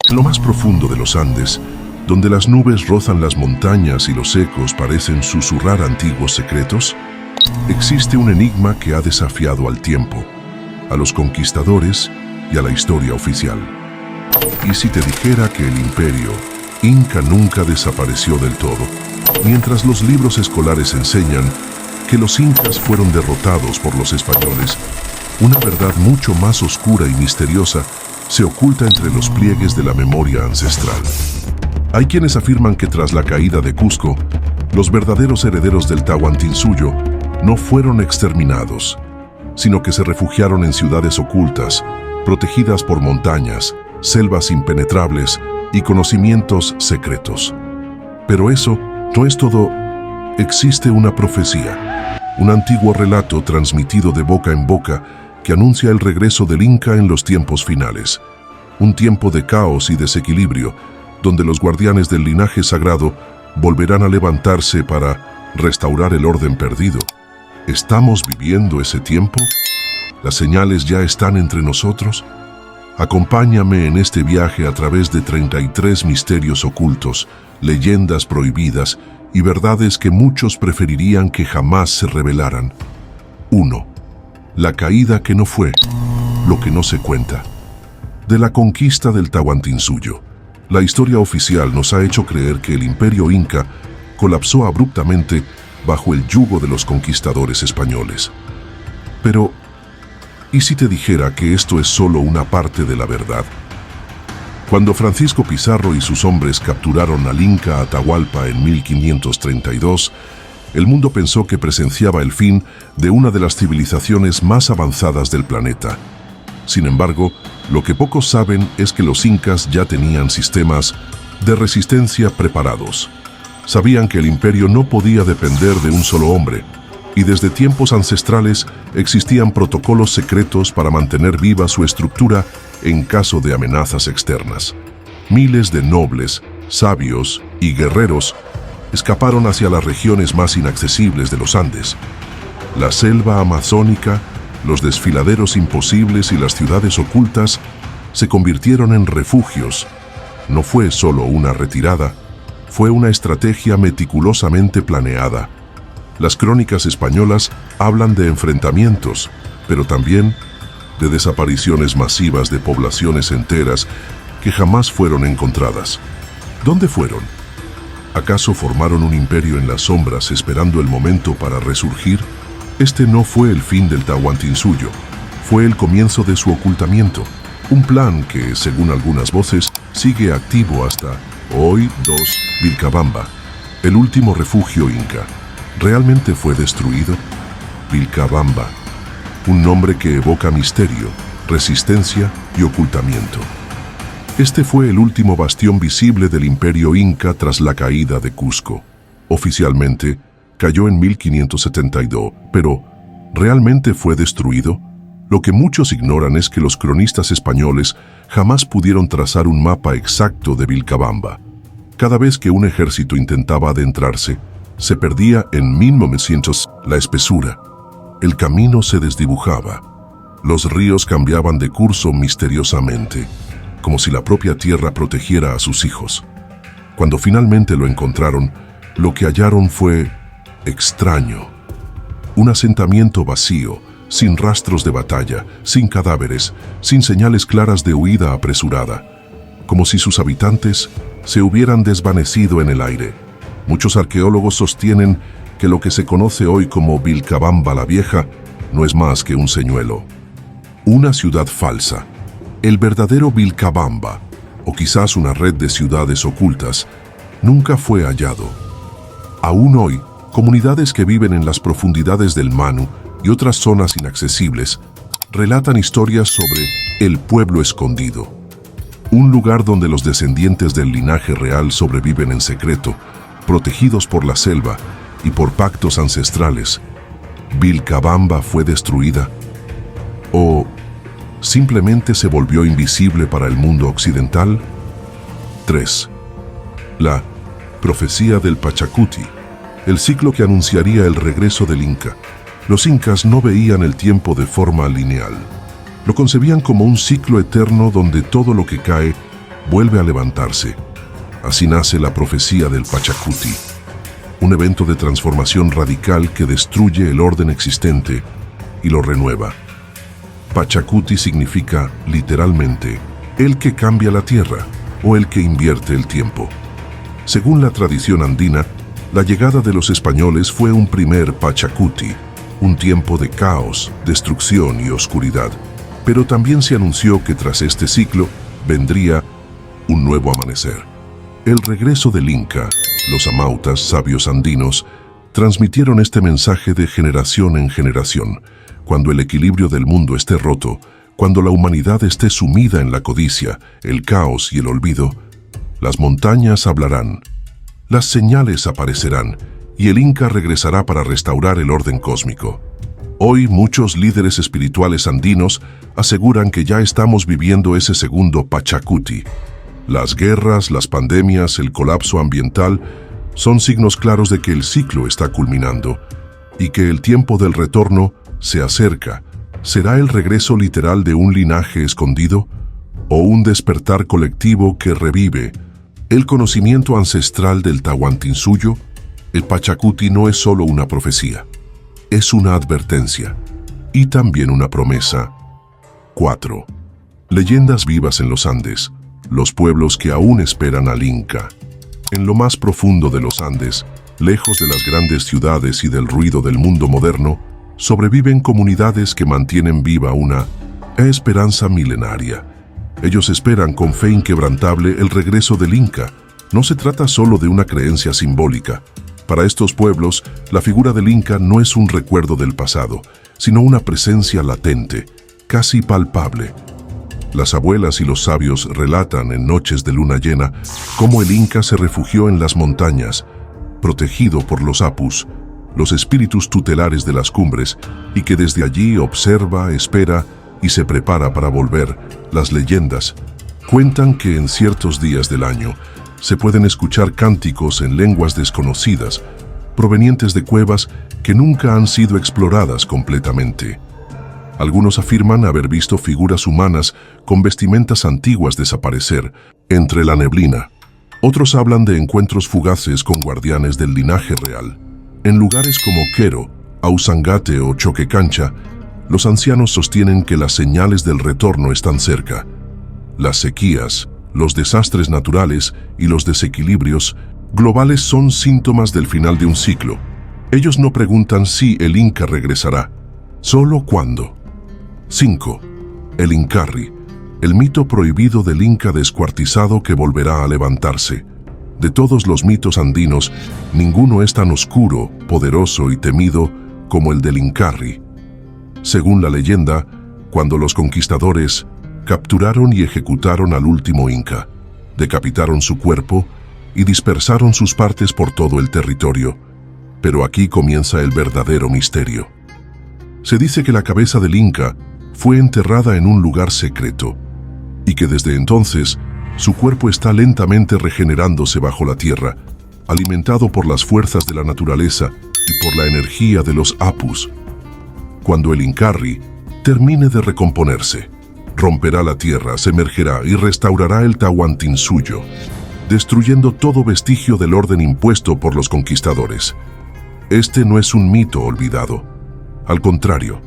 En lo más profundo de los Andes, donde las nubes rozan las montañas y los ecos parecen susurrar antiguos secretos, existe un enigma que ha desafiado al tiempo, a los conquistadores y a la historia oficial. ¿Y si te dijera que el imperio inca nunca desapareció del todo? Mientras los libros escolares enseñan que los incas fueron derrotados por los españoles, una verdad mucho más oscura y misteriosa se oculta entre los pliegues de la memoria ancestral. Hay quienes afirman que tras la caída de Cusco, los verdaderos herederos del Tahuantinsuyo no fueron exterminados, sino que se refugiaron en ciudades ocultas, protegidas por montañas, selvas impenetrables y conocimientos secretos. Pero eso no es todo. Existe una profecía, un antiguo relato transmitido de boca en boca que anuncia el regreso del Inca en los tiempos finales, un tiempo de caos y desequilibrio, donde los guardianes del linaje sagrado volverán a levantarse para restaurar el orden perdido. ¿Estamos viviendo ese tiempo? ¿Las señales ya están entre nosotros? Acompáñame en este viaje a través de 33 misterios ocultos, leyendas prohibidas y verdades que muchos preferirían que jamás se revelaran. 1. La caída que no fue, lo que no se cuenta. De la conquista del Tahuantinsuyo, la historia oficial nos ha hecho creer que el imperio inca colapsó abruptamente bajo el yugo de los conquistadores españoles. Pero, ¿y si te dijera que esto es solo una parte de la verdad? Cuando Francisco Pizarro y sus hombres capturaron al Inca Atahualpa en 1532, el mundo pensó que presenciaba el fin de una de las civilizaciones más avanzadas del planeta. Sin embargo, lo que pocos saben es que los incas ya tenían sistemas de resistencia preparados. Sabían que el imperio no podía depender de un solo hombre, y desde tiempos ancestrales existían protocolos secretos para mantener viva su estructura en caso de amenazas externas. Miles de nobles, sabios y guerreros escaparon hacia las regiones más inaccesibles de los Andes. La selva amazónica, los desfiladeros imposibles y las ciudades ocultas se convirtieron en refugios. No fue solo una retirada, fue una estrategia meticulosamente planeada. Las crónicas españolas hablan de enfrentamientos, pero también de desapariciones masivas de poblaciones enteras que jamás fueron encontradas. ¿Dónde fueron? ¿Acaso formaron un imperio en las sombras esperando el momento para resurgir? Este no fue el fin del Tahuantinsuyo, fue el comienzo de su ocultamiento. Un plan que, según algunas voces, sigue activo hasta hoy. 2. Vilcabamba, el último refugio inca. ¿Realmente fue destruido? Vilcabamba, un nombre que evoca misterio, resistencia y ocultamiento. Este fue el último bastión visible del imperio inca tras la caída de Cusco. Oficialmente, cayó en 1572, pero ¿realmente fue destruido? Lo que muchos ignoran es que los cronistas españoles jamás pudieron trazar un mapa exacto de Vilcabamba. Cada vez que un ejército intentaba adentrarse, se perdía en 1900 la espesura. El camino se desdibujaba. Los ríos cambiaban de curso misteriosamente, como si la propia tierra protegiera a sus hijos. Cuando finalmente lo encontraron, lo que hallaron fue extraño. Un asentamiento vacío, sin rastros de batalla, sin cadáveres, sin señales claras de huida apresurada, como si sus habitantes se hubieran desvanecido en el aire. Muchos arqueólogos sostienen que lo que se conoce hoy como Vilcabamba la Vieja no es más que un señuelo. Una ciudad falsa. El verdadero Vilcabamba, o quizás una red de ciudades ocultas, nunca fue hallado. Aún hoy, comunidades que viven en las profundidades del Manu y otras zonas inaccesibles relatan historias sobre el pueblo escondido, un lugar donde los descendientes del linaje real sobreviven en secreto, protegidos por la selva y por pactos ancestrales. ¿Vilcabamba fue destruida? ¿O simplemente se volvió invisible para el mundo occidental? 3. La profecía del Pachacuti, el ciclo que anunciaría el regreso del Inca. Los incas no veían el tiempo de forma lineal. Lo concebían como un ciclo eterno donde todo lo que cae vuelve a levantarse. Así nace la profecía del Pachacuti, un evento de transformación radical que destruye el orden existente y lo renueva. Pachacuti significa, literalmente, el que cambia la tierra o el que invierte el tiempo. Según la tradición andina, la llegada de los españoles fue un primer Pachacuti, un tiempo de caos, destrucción y oscuridad. Pero también se anunció que tras este ciclo vendría un nuevo amanecer. El regreso del Inca, los amautas, sabios andinos, transmitieron este mensaje de generación en generación. Cuando el equilibrio del mundo esté roto, cuando la humanidad esté sumida en la codicia, el caos y el olvido, las montañas hablarán, las señales aparecerán y el Inca regresará para restaurar el orden cósmico. Hoy muchos líderes espirituales andinos aseguran que ya estamos viviendo ese segundo Pachacuti. Las guerras, las pandemias, el colapso ambiental son signos claros de que el ciclo está culminando y que el tiempo del retorno se acerca. ¿Será el regreso literal de un linaje escondido o un despertar colectivo que revive el conocimiento ancestral del Tahuantinsuyo? El Pachacuti no es solo una profecía, es una advertencia y también una promesa. 4. Leyendas vivas en los Andes, los pueblos que aún esperan al Inca. En lo más profundo de los Andes, lejos de las grandes ciudades y del ruido del mundo moderno, sobreviven comunidades que mantienen viva una esperanza milenaria. Ellos esperan con fe inquebrantable el regreso del Inca. No se trata solo de una creencia simbólica. Para estos pueblos, la figura del Inca no es un recuerdo del pasado, sino una presencia latente, casi palpable. Las abuelas y los sabios relatan en noches de luna llena cómo el Inca se refugió en las montañas, protegido por los apus, los espíritus tutelares de las cumbres, y que desde allí observa, espera y se prepara para volver. Las leyendas cuentan que en ciertos días del año se pueden escuchar cánticos en lenguas desconocidas, provenientes de cuevas que nunca han sido exploradas completamente. Algunos afirman haber visto figuras humanas con vestimentas antiguas desaparecer entre la neblina. Otros hablan de encuentros fugaces con guardianes del linaje real. En lugares como Quero, Ausangate o Choquecancha, los ancianos sostienen que las señales del retorno están cerca. Las sequías, los desastres naturales y los desequilibrios globales son síntomas del final de un ciclo. Ellos no preguntan si el Inca regresará, solo cuándo. 5. El Incarri, el mito prohibido del Inca descuartizado que volverá a levantarse. De todos los mitos andinos, ninguno es tan oscuro, poderoso y temido como el del Incarri. Según la leyenda, cuando los conquistadores capturaron y ejecutaron al último Inca, decapitaron su cuerpo y dispersaron sus partes por todo el territorio. Pero aquí comienza el verdadero misterio. Se dice que la cabeza del Inca fue enterrada en un lugar secreto y que desde entonces su cuerpo está lentamente regenerándose bajo la tierra, alimentado por las fuerzas de la naturaleza y por la energía de los apus. Cuando el Incarri termine de recomponerse, romperá la tierra, se emergerá y restaurará el Tahuantinsuyo, destruyendo todo vestigio del orden impuesto por los conquistadores. Este no es un mito olvidado. Al contrario,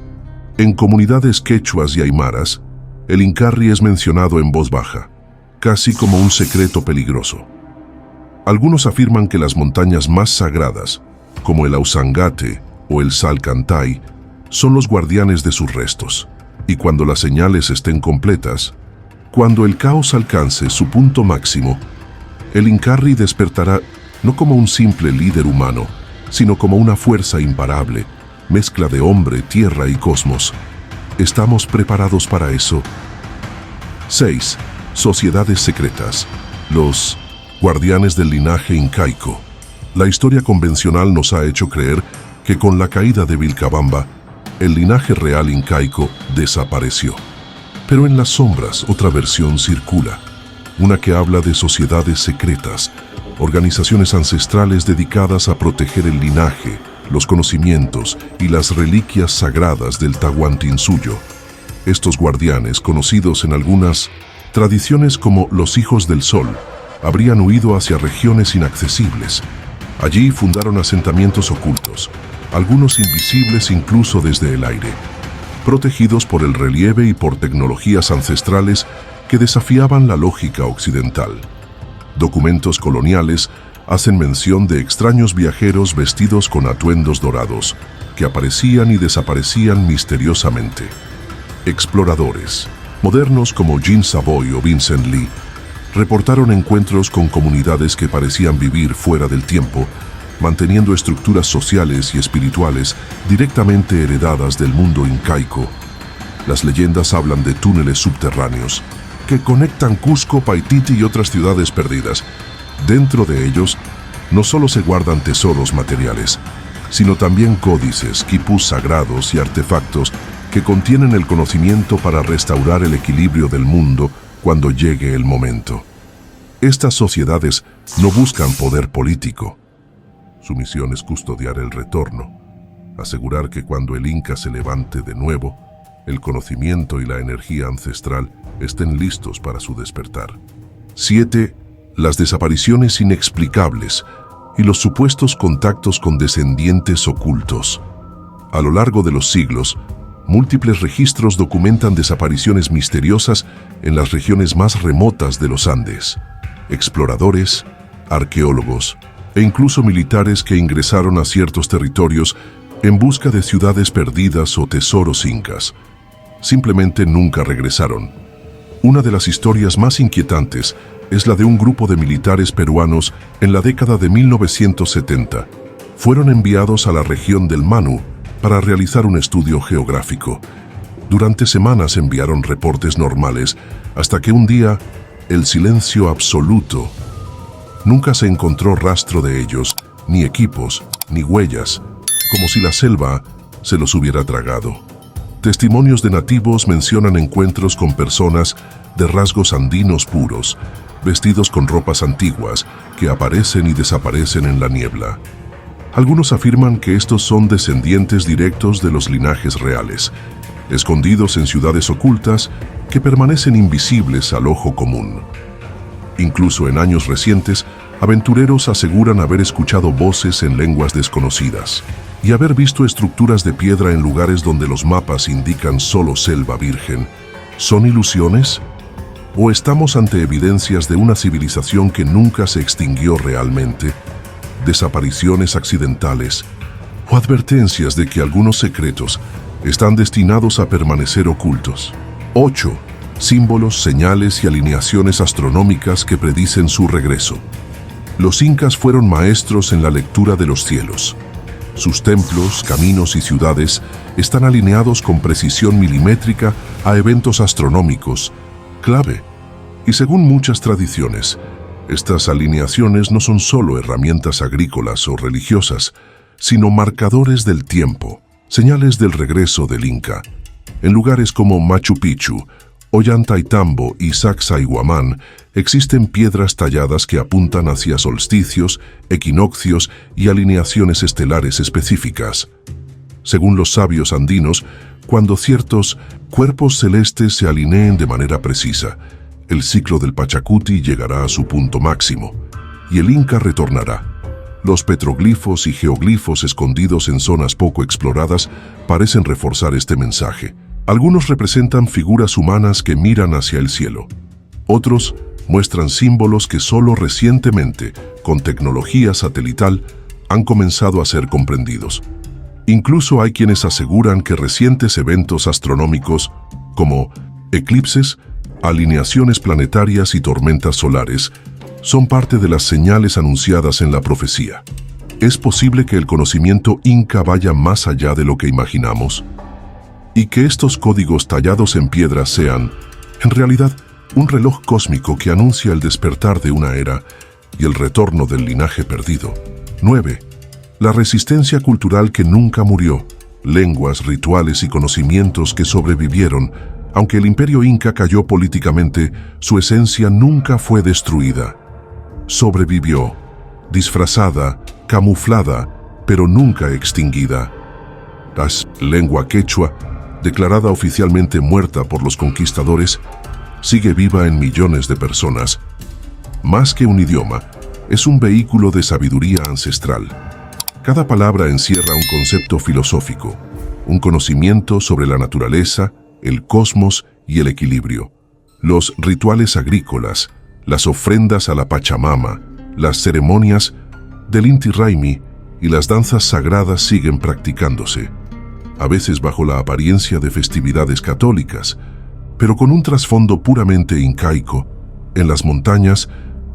en comunidades quechuas y aymaras, el Incarri es mencionado en voz baja, casi como un secreto peligroso. Algunos afirman que las montañas más sagradas, como el Ausangate o el Salcantay, son los guardianes de sus restos, y cuando las señales estén completas, cuando el caos alcance su punto máximo, el Incarri despertará no como un simple líder humano, sino como una fuerza imparable, mezcla de hombre, tierra y cosmos. ¿Estamos preparados para eso? 6. Sociedades secretas. Los guardianes del linaje incaico. La historia convencional nos ha hecho creer que con la caída de Vilcabamba, el linaje real incaico desapareció. Pero en las sombras otra versión circula, una que habla de sociedades secretas, organizaciones ancestrales dedicadas a proteger el linaje, los conocimientos y las reliquias sagradas del Tahuantinsuyo. Estos guardianes, conocidos en algunas Tradiciones como los hijos del sol habrían huido hacia regiones inaccesibles. Allí fundaron asentamientos ocultos, algunos invisibles incluso desde el aire, protegidos por el relieve y por tecnologías ancestrales que desafiaban la lógica occidental. Documentos coloniales hacen mención de extraños viajeros vestidos con atuendos dorados, que aparecían y desaparecían misteriosamente. Exploradores, modernos como Jean Savoy o Vincent Lee, reportaron encuentros con comunidades que parecían vivir fuera del tiempo, manteniendo estructuras sociales y espirituales directamente heredadas del mundo incaico. Las leyendas hablan de túneles subterráneos que conectan Cusco, Paititi y otras ciudades perdidas. Dentro de ellos, no solo se guardan tesoros materiales, sino también códices, quipus sagrados y artefactos que contienen el conocimiento para restaurar el equilibrio del mundo cuando llegue el momento. Estas sociedades no buscan poder político. Su misión es custodiar el retorno, asegurar que cuando el Inca se levante de nuevo, el conocimiento y la energía ancestral estén listos para su despertar. 7. Las desapariciones inexplicables y los supuestos contactos con descendientes ocultos. A lo largo de los siglos, múltiples registros documentan desapariciones misteriosas en las regiones más remotas de los Andes. Exploradores, arqueólogos e incluso militares que ingresaron a ciertos territorios en busca de ciudades perdidas o tesoros incas. Simplemente nunca regresaron. Una de las historias más inquietantes es la de un grupo de militares peruanos en la década de 1970. Fueron enviados a la región del Manu para realizar un estudio geográfico. Durante semanas enviaron reportes normales, hasta que un día, el silencio absoluto. Nunca se encontró rastro de ellos, ni equipos, ni huellas, como si la selva se los hubiera tragado. Testimonios de nativos mencionan encuentros con personas de rasgos andinos puros, vestidos con ropas antiguas, que aparecen y desaparecen en la niebla. Algunos afirman que estos son descendientes directos de los linajes reales, escondidos en ciudades ocultas que permanecen invisibles al ojo común. Incluso en años recientes, aventureros aseguran haber escuchado voces en lenguas desconocidas y haber visto estructuras de piedra en lugares donde los mapas indican solo selva virgen. ¿Son ilusiones? ¿O estamos ante evidencias de una civilización que nunca se extinguió realmente? ¿Desapariciones accidentales? ¿O advertencias de que algunos secretos están destinados a permanecer ocultos? 8. Símbolos, señales y alineaciones astronómicas que predicen su regreso. Los incas fueron maestros en la lectura de los cielos. Sus templos, caminos y ciudades están alineados con precisión milimétrica a eventos astronómicos clave. Y según muchas tradiciones, estas alineaciones no son solo herramientas agrícolas o religiosas, sino marcadores del tiempo, señales del regreso del Inca. En lugares como Machu Picchu, Ollantaytambo y Sacsayhuamán existen piedras talladas que apuntan hacia solsticios, equinoccios y alineaciones estelares específicas. Según los sabios andinos, cuando ciertos cuerpos celestes se alineen de manera precisa, el ciclo del Pachacuti llegará a su punto máximo y el Inca retornará. Los petroglifos y geoglifos escondidos en zonas poco exploradas parecen reforzar este mensaje. Algunos representan figuras humanas que miran hacia el cielo. Otros muestran símbolos que solo recientemente, con tecnología satelital, han comenzado a ser comprendidos. Incluso hay quienes aseguran que recientes eventos astronómicos, como eclipses, alineaciones planetarias y tormentas solares, son parte de las señales anunciadas en la profecía. ¿Es posible que el conocimiento inca vaya más allá de lo que imaginamos? Y que estos códigos tallados en piedra sean, en realidad, un reloj cósmico que anuncia el despertar de una era y el retorno del linaje perdido. 9. La resistencia cultural que nunca murió, lenguas, rituales y conocimientos que sobrevivieron. Aunque el imperio inca cayó políticamente, su esencia nunca fue destruida. Sobrevivió, disfrazada, camuflada, pero nunca extinguida. La lengua quechua, declarada oficialmente muerta por los conquistadores, sigue viva en millones de personas. Más que un idioma, es un vehículo de sabiduría ancestral. Cada palabra encierra un concepto filosófico, un conocimiento sobre la naturaleza, el cosmos y el equilibrio. Los rituales agrícolas, las ofrendas a la Pachamama, las ceremonias del Inti Raymi y las danzas sagradas siguen practicándose, a veces bajo la apariencia de festividades católicas, pero con un trasfondo puramente incaico. En las montañas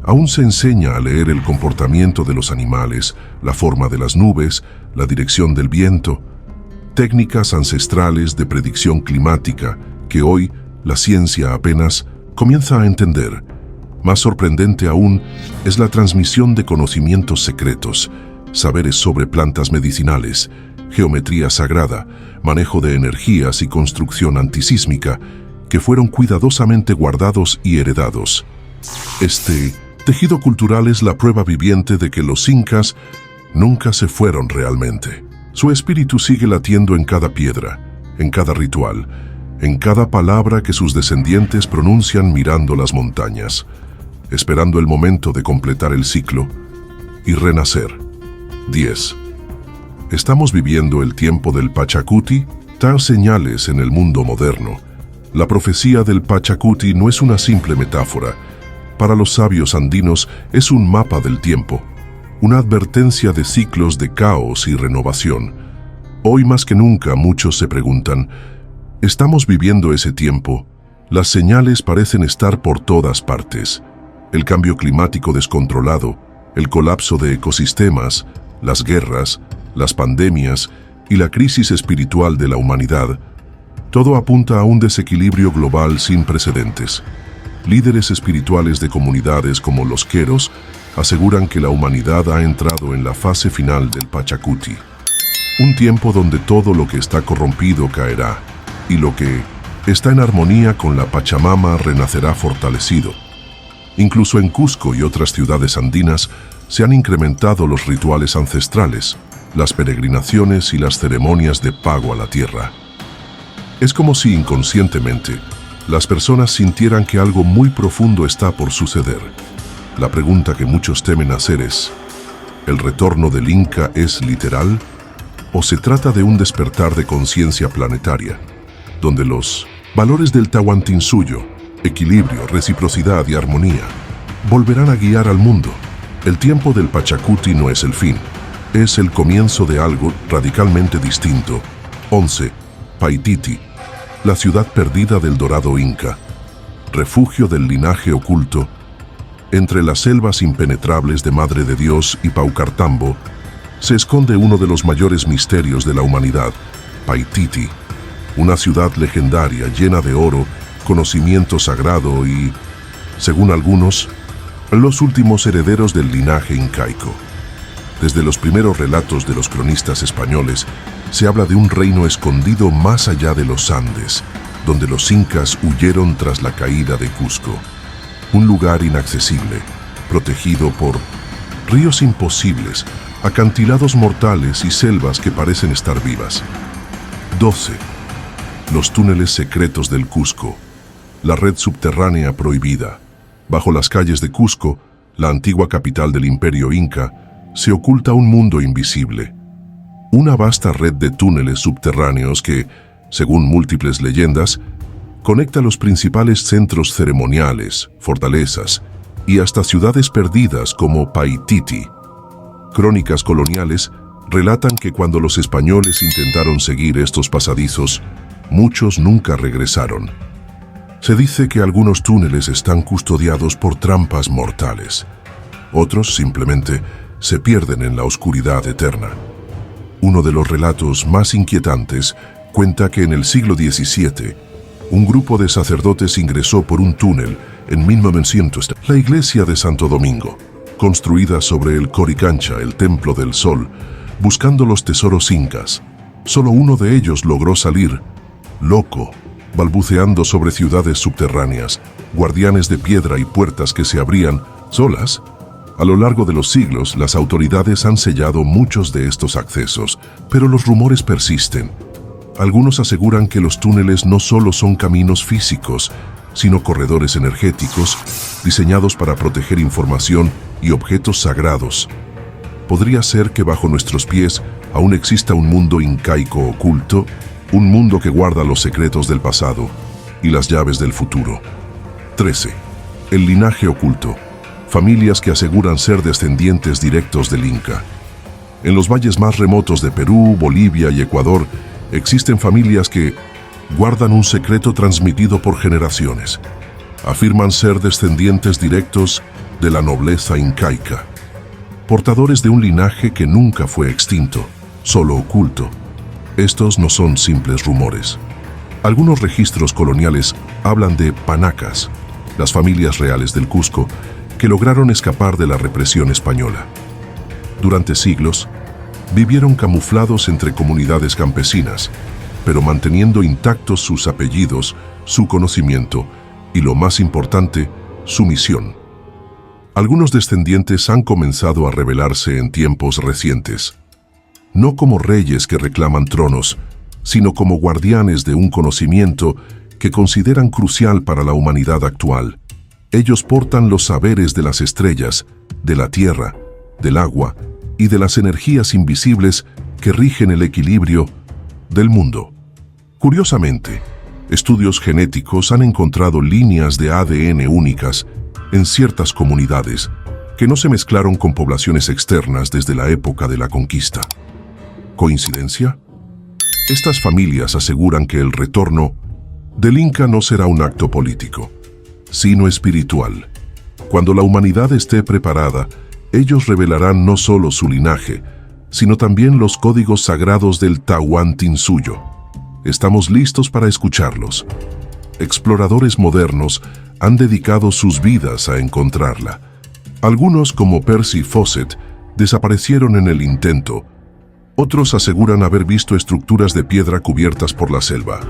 aún se enseña a leer el comportamiento de los animales, la forma de las nubes, la dirección del viento, técnicas ancestrales de predicción climática que hoy la ciencia apenas comienza a entender. Más sorprendente aún es la transmisión de conocimientos secretos, saberes sobre plantas medicinales, geometría sagrada, manejo de energías y construcción antisísmica, que fueron cuidadosamente guardados y heredados. Este tejido cultural es la prueba viviente de que los incas nunca se fueron realmente. Su espíritu sigue latiendo en cada piedra, en cada ritual, en cada palabra que sus descendientes pronuncian mirando las montañas, esperando el momento de completar el ciclo y renacer. 10. ¿Estamos viviendo el tiempo del Pachacuti? Tal señales en el mundo moderno. La profecía del Pachacuti no es una simple metáfora. Para los sabios andinos es un mapa del tiempo, una advertencia de ciclos de caos y renovación. Hoy más que nunca muchos se preguntan, ¿estamos viviendo ese tiempo? Las señales parecen estar por todas partes. El cambio climático descontrolado, el colapso de ecosistemas, las guerras, las pandemias y la crisis espiritual de la humanidad, todo apunta a un desequilibrio global sin precedentes. Líderes espirituales de comunidades como los Queros aseguran que la humanidad ha entrado en la fase final del Pachacuti, un tiempo donde todo lo que está corrompido caerá y lo que está en armonía con la Pachamama renacerá fortalecido. Incluso en Cusco y otras ciudades andinas se han incrementado los rituales ancestrales, las peregrinaciones y las ceremonias de pago a la tierra. Es como si inconscientemente las personas sintieran que algo muy profundo está por suceder. La pregunta que muchos temen hacer es, ¿el retorno del Inca es literal o se trata de un despertar de conciencia planetaria, donde los valores del Tahuantinsuyo, equilibrio, reciprocidad y armonía, volverán a guiar al mundo? El tiempo del Pachacuti no es el fin, es el comienzo de algo radicalmente distinto. 11. Paititi, la ciudad perdida del dorado inca, refugio del linaje oculto. Entre las selvas impenetrables de Madre de Dios y Paucartambo se esconde uno de los mayores misterios de la humanidad, Paititi, una ciudad legendaria llena de oro, conocimiento sagrado y, según algunos, los últimos herederos del linaje incaico. Desde los primeros relatos de los cronistas españoles, se habla de un reino escondido más allá de los Andes, donde los incas huyeron tras la caída de Cusco. Un lugar inaccesible, protegido por ríos imposibles, acantilados mortales y selvas que parecen estar vivas. 12. Los túneles secretos del Cusco, la red subterránea prohibida. Bajo las calles de Cusco, la antigua capital del Imperio Inca, se oculta un mundo invisible. Una vasta red de túneles subterráneos que, según múltiples leyendas, conecta los principales centros ceremoniales, fortalezas y hasta ciudades perdidas como Paititi. Crónicas coloniales relatan que cuando los españoles intentaron seguir estos pasadizos, muchos nunca regresaron. Se dice que algunos túneles están custodiados por trampas mortales. Otros simplemente se pierden en la oscuridad eterna. Uno de los relatos más inquietantes cuenta que en el siglo XVII, un grupo de sacerdotes ingresó por un túnel en 1900 la iglesia de Santo Domingo, construida sobre el Coricancha, el Templo del Sol, buscando los tesoros incas. Solo uno de ellos logró salir, loco, balbuceando sobre ciudades subterráneas, guardianes de piedra y puertas que se abrían solas. A lo largo de los siglos, las autoridades han sellado muchos de estos accesos, pero los rumores persisten. Algunos aseguran que los túneles no solo son caminos físicos, sino corredores energéticos diseñados para proteger información y objetos sagrados. Podría ser que bajo nuestros pies aún exista un mundo incaico oculto, un mundo que guarda los secretos del pasado y las llaves del futuro. 13. El linaje oculto. Familias que aseguran ser descendientes directos del Inca. En los valles más remotos de Perú, Bolivia y Ecuador existen familias que guardan un secreto transmitido por generaciones. Afirman ser descendientes directos de la nobleza incaica, portadores de un linaje que nunca fue extinto, solo oculto. Estos no son simples rumores. Algunos registros coloniales hablan de panacas, las familias reales del Cusco, que lograron escapar de la represión española. Durante siglos, vivieron camuflados entre comunidades campesinas, pero manteniendo intactos sus apellidos, su conocimiento y, lo más importante, su misión. Algunos descendientes han comenzado a revelarse en tiempos recientes, no como reyes que reclaman tronos, sino como guardianes de un conocimiento que consideran crucial para la humanidad actual. Ellos portan los saberes de las estrellas, de la tierra, del agua y de las energías invisibles que rigen el equilibrio del mundo. Curiosamente, estudios genéticos han encontrado líneas de ADN únicas en ciertas comunidades que no se mezclaron con poblaciones externas desde la época de la conquista. ¿Coincidencia? Estas familias aseguran que el retorno del Inca no será un acto político, sino espiritual. Cuando la humanidad esté preparada, ellos revelarán no solo su linaje, sino también los códigos sagrados del Tahuantinsuyo. Estamos listos para escucharlos. Exploradores modernos han dedicado sus vidas a encontrarla. Algunos, como Percy Fawcett, desaparecieron en el intento. Otros aseguran haber visto estructuras de piedra cubiertas por la selva.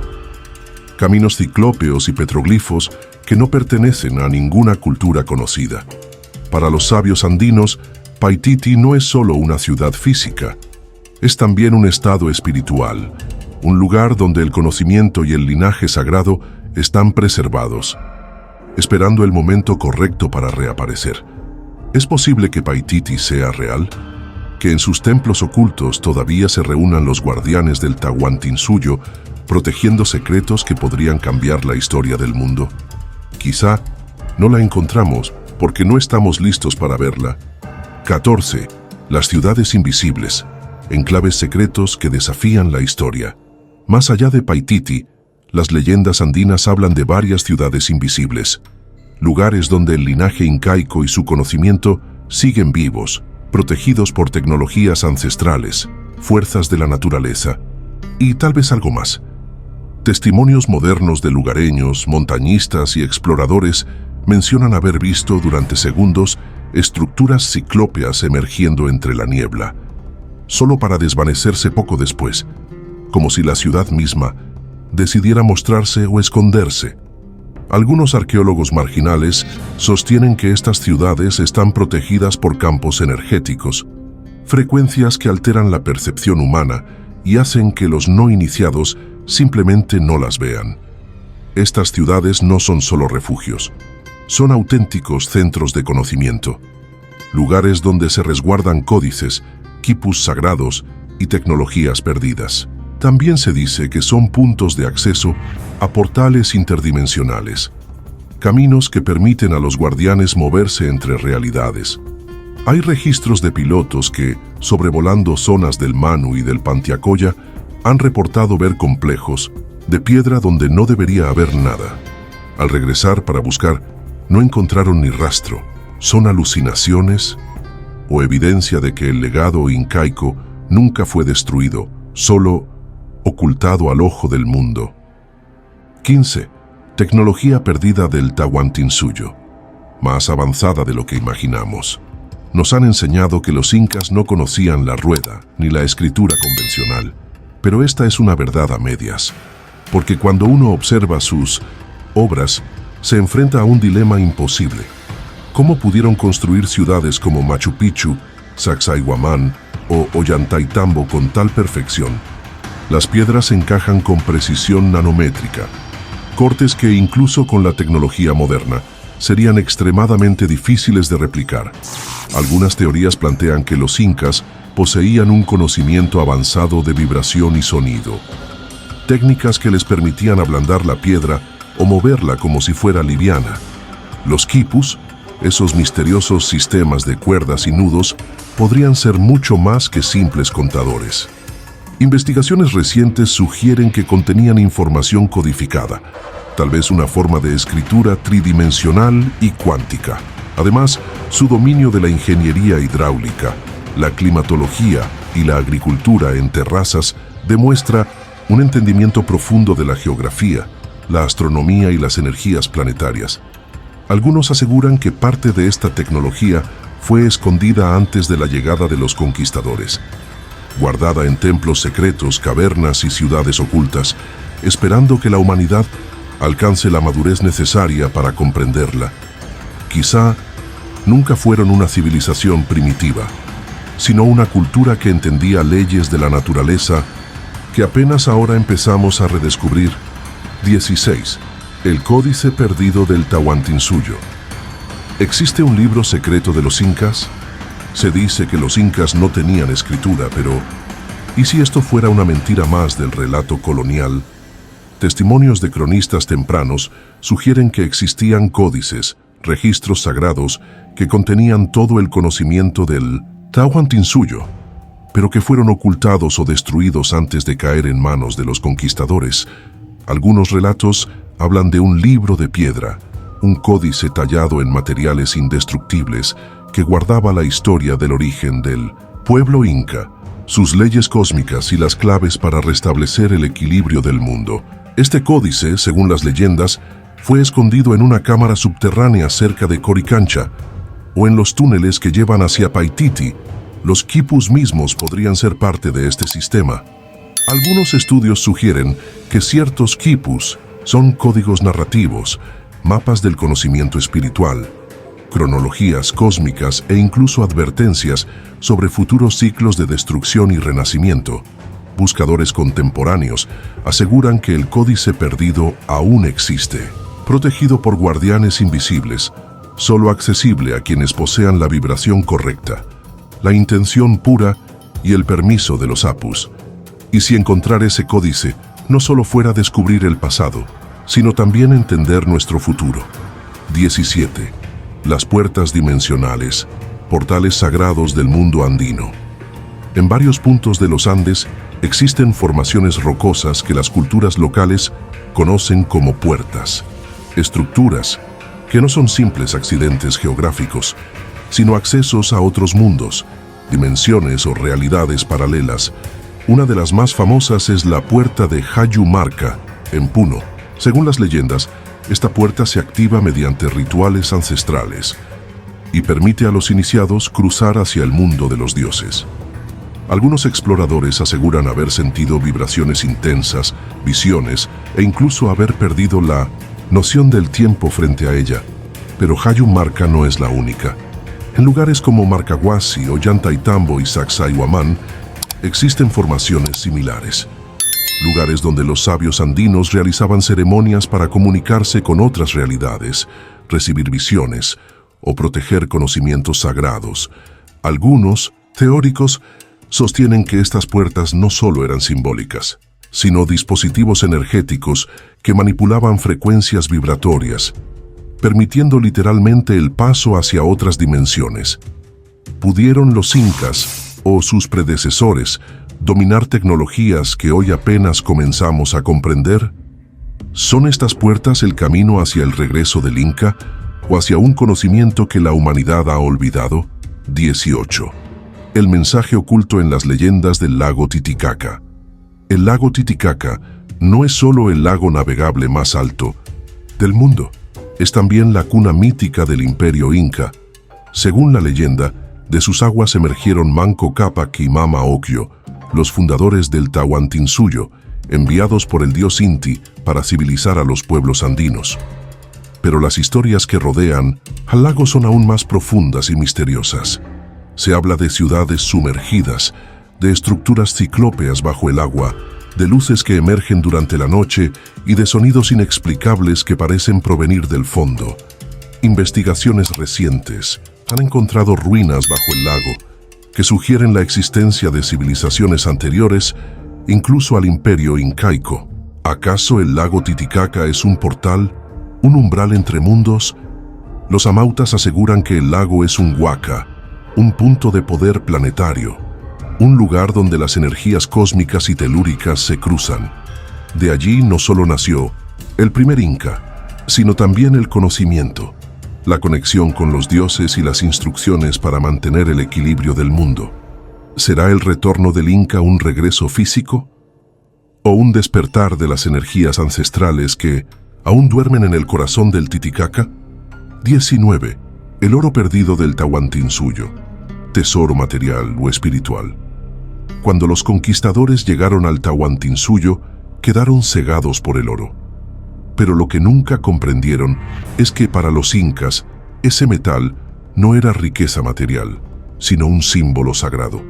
Caminos ciclópeos y petroglifos que no pertenecen a ninguna cultura conocida. Para los sabios andinos, Paititi no es solo una ciudad física, es también un estado espiritual, un lugar donde el conocimiento y el linaje sagrado están preservados, esperando el momento correcto para reaparecer. ¿Es posible que Paititi sea real? ¿Que en sus templos ocultos todavía se reúnan los guardianes del Tahuantinsuyo, protegiendo secretos que podrían cambiar la historia del mundo? Quizá no la encontramos porque no estamos listos para verla. 14. Las ciudades invisibles, enclaves secretos que desafían la historia. Más allá de Paititi, las leyendas andinas hablan de varias ciudades invisibles, lugares donde el linaje incaico y su conocimiento siguen vivos, protegidos por tecnologías ancestrales, fuerzas de la naturaleza y tal vez algo más. Testimonios modernos de lugareños, montañistas y exploradores mencionan haber visto durante segundos estructuras ciclópeas emergiendo entre la niebla, solo para desvanecerse poco después, como si la ciudad misma decidiera mostrarse o esconderse. Algunos arqueólogos marginales sostienen que estas ciudades están protegidas por campos energéticos, frecuencias que alteran la percepción humana y hacen que los no iniciados simplemente no las vean. Estas ciudades no son solo refugios, son auténticos centros de conocimiento, lugares donde se resguardan códices, quipus sagrados y tecnologías perdidas. También se dice que son puntos de acceso a portales interdimensionales, caminos que permiten a los guardianes moverse entre realidades. Hay registros de pilotos que, sobrevolando zonas del Manu y del Pantiacoya, han reportado ver complejos de piedra donde no debería haber nada. Al regresar para buscar, no encontraron ni rastro. ¿Son alucinaciones o evidencia de que el legado incaico nunca fue destruido, solo ocultado al ojo del mundo? 15. Tecnología perdida del Tahuantinsuyo, más avanzada de lo que imaginamos. Nos han enseñado que los incas no conocían la rueda ni la escritura convencional, pero esta es una verdad a medias, porque cuando uno observa sus obras, se enfrenta a un dilema imposible. ¿Cómo pudieron construir ciudades como Machu Picchu, Sacsayhuamán o Ollantaytambo con tal perfección? Las piedras encajan con precisión nanométrica, cortes que incluso con la tecnología moderna serían extremadamente difíciles de replicar. Algunas teorías plantean que los incas poseían un conocimiento avanzado de vibración y sonido, técnicas que les permitían ablandar la piedra o moverla como si fuera liviana. Los quipus, esos misteriosos sistemas de cuerdas y nudos, podrían ser mucho más que simples contadores. Investigaciones recientes sugieren que contenían información codificada, tal vez una forma de escritura tridimensional y cuántica. Además, su dominio de la ingeniería hidráulica, la climatología y la agricultura en terrazas demuestra un entendimiento profundo de la geografía, la astronomía y las energías planetarias. Algunos aseguran que parte de esta tecnología fue escondida antes de la llegada de los conquistadores, guardada en templos secretos, cavernas y ciudades ocultas, esperando que la humanidad alcance la madurez necesaria para comprenderla. Quizá nunca fueron una civilización primitiva, sino una cultura que entendía leyes de la naturaleza que apenas ahora empezamos a redescubrir. 16. El Códice Perdido del Tahuantinsuyo. ¿Existe un libro secreto de los incas? Se dice que los incas no tenían escritura, pero ¿y si esto fuera una mentira más del relato colonial? Testimonios de cronistas tempranos sugieren que existían códices, registros sagrados que contenían todo el conocimiento del Tahuantinsuyo, pero que fueron ocultados o destruidos antes de caer en manos de los conquistadores. Algunos relatos hablan de un libro de piedra, un códice tallado en materiales indestructibles que guardaba la historia del origen del pueblo inca, sus leyes cósmicas y las claves para restablecer el equilibrio del mundo. Este códice, según las leyendas, fue escondido en una cámara subterránea cerca de Coricancha o en los túneles que llevan hacia Paititi. Los quipus mismos podrían ser parte de este sistema. Algunos estudios sugieren que ciertos quipus son códigos narrativos, mapas del conocimiento espiritual, cronologías cósmicas e incluso advertencias sobre futuros ciclos de destrucción y renacimiento. Buscadores contemporáneos aseguran que el Códice Perdido aún existe, protegido por guardianes invisibles, solo accesible a quienes posean la vibración correcta, la intención pura y el permiso de los apus. Y si encontrar ese códice no solo fuera descubrir el pasado, sino también entender nuestro futuro. 17. Las puertas dimensionales, portales sagrados del mundo andino. En varios puntos de los Andes existen formaciones rocosas que las culturas locales conocen como puertas, estructuras que no son simples accidentes geográficos, sino accesos a otros mundos, dimensiones o realidades paralelas. Una de las más famosas es la puerta de Hayumarca, en Puno. Según las leyendas, esta puerta se activa mediante rituales ancestrales y permite a los iniciados cruzar hacia el mundo de los dioses. Algunos exploradores aseguran haber sentido vibraciones intensas, visiones e incluso haber perdido la noción del tiempo frente a ella. Pero Hayumarca no es la única. En lugares como Marcahuasi, Ollantaytambo y Sacsayhuamán existen formaciones similares. Lugares donde los sabios andinos realizaban ceremonias para comunicarse con otras realidades, recibir visiones o proteger conocimientos sagrados. Algunos teóricos sostienen que estas puertas no solo eran simbólicas, sino dispositivos energéticos que manipulaban frecuencias vibratorias, permitiendo literalmente el paso hacia otras dimensiones. ¿Pudieron los incas o sus predecesores dominar tecnologías que hoy apenas comenzamos a comprender? ¿Son estas puertas el camino hacia el regreso del Inca o hacia un conocimiento que la humanidad ha olvidado? 18. El mensaje oculto en las leyendas del lago Titicaca. El lago Titicaca no es solo el lago navegable más alto del mundo, es también la cuna mítica del imperio inca. Según la leyenda, de sus aguas emergieron Manco Cápac y Mama Ocllo, los fundadores del Tahuantinsuyo, enviados por el dios Inti para civilizar a los pueblos andinos. Pero las historias que rodean al lago son aún más profundas y misteriosas. Se habla de ciudades sumergidas, de estructuras ciclópeas bajo el agua, de luces que emergen durante la noche y de sonidos inexplicables que parecen provenir del fondo. Investigaciones recientes han encontrado ruinas bajo el lago que sugieren la existencia de civilizaciones anteriores, incluso al imperio incaico. ¿Acaso el lago Titicaca es un portal, un umbral entre mundos? Los amautas aseguran que el lago es un huaca, un punto de poder planetario, un lugar donde las energías cósmicas y telúricas se cruzan. De allí no solo nació el primer Inca, sino también el conocimiento, la conexión con los dioses y las instrucciones para mantener el equilibrio del mundo. ¿Será el retorno del Inca un regreso físico? ¿O un despertar de las energías ancestrales que aún duermen en el corazón del Titicaca? 19. El oro perdido del Tahuantinsuyo, tesoro material o espiritual. Cuando los conquistadores llegaron al Tahuantinsuyo, quedaron cegados por el oro. Pero lo que nunca comprendieron es que para los incas, ese metal no era riqueza material, sino un símbolo sagrado.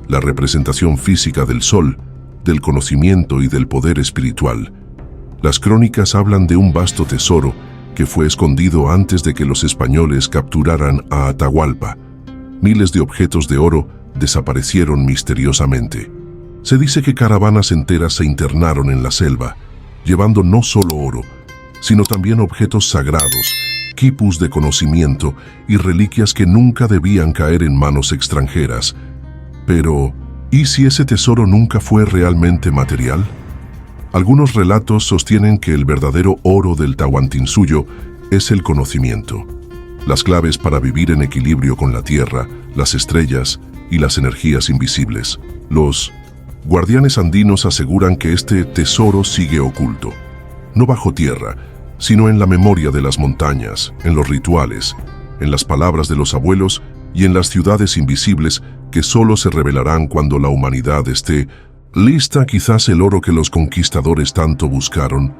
La representación física del sol, del conocimiento y del poder espiritual. Las crónicas hablan de un vasto tesoro que fue escondido antes de que los españoles capturaran a Atahualpa. Miles de objetos de oro desaparecieron misteriosamente. Se dice que caravanas enteras se internaron en la selva, llevando no solo oro, sino también objetos sagrados, quipus de conocimiento y reliquias que nunca debían caer en manos extranjeras. Pero, ¿y si ese tesoro nunca fue realmente material? Algunos relatos sostienen que el verdadero oro del Tahuantinsuyo es el conocimiento. Las claves para vivir en equilibrio con la tierra, las estrellas y las energías invisibles. Los guardianes andinos aseguran que este tesoro sigue oculto, no bajo tierra, sino en la memoria de las montañas, en los rituales, en las palabras de los abuelos y en las ciudades invisibles que solo se revelarán cuando la humanidad esté lista. Quizás el oro que los conquistadores tanto buscaron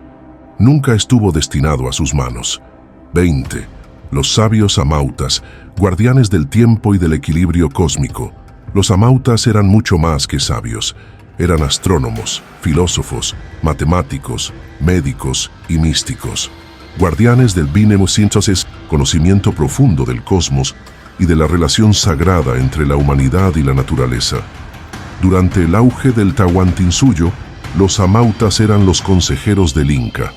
nunca estuvo destinado a sus manos. 20. Los sabios amautas, guardianes del tiempo y del equilibrio cósmico. Los amautas eran mucho más que sabios. Eran astrónomos, filósofos, matemáticos, médicos y místicos. Guardianes del Binemusintosis, conocimiento profundo del cosmos y de la relación sagrada entre la humanidad y la naturaleza. Durante el auge del Tahuantinsuyo, los amautas eran los consejeros del Inca,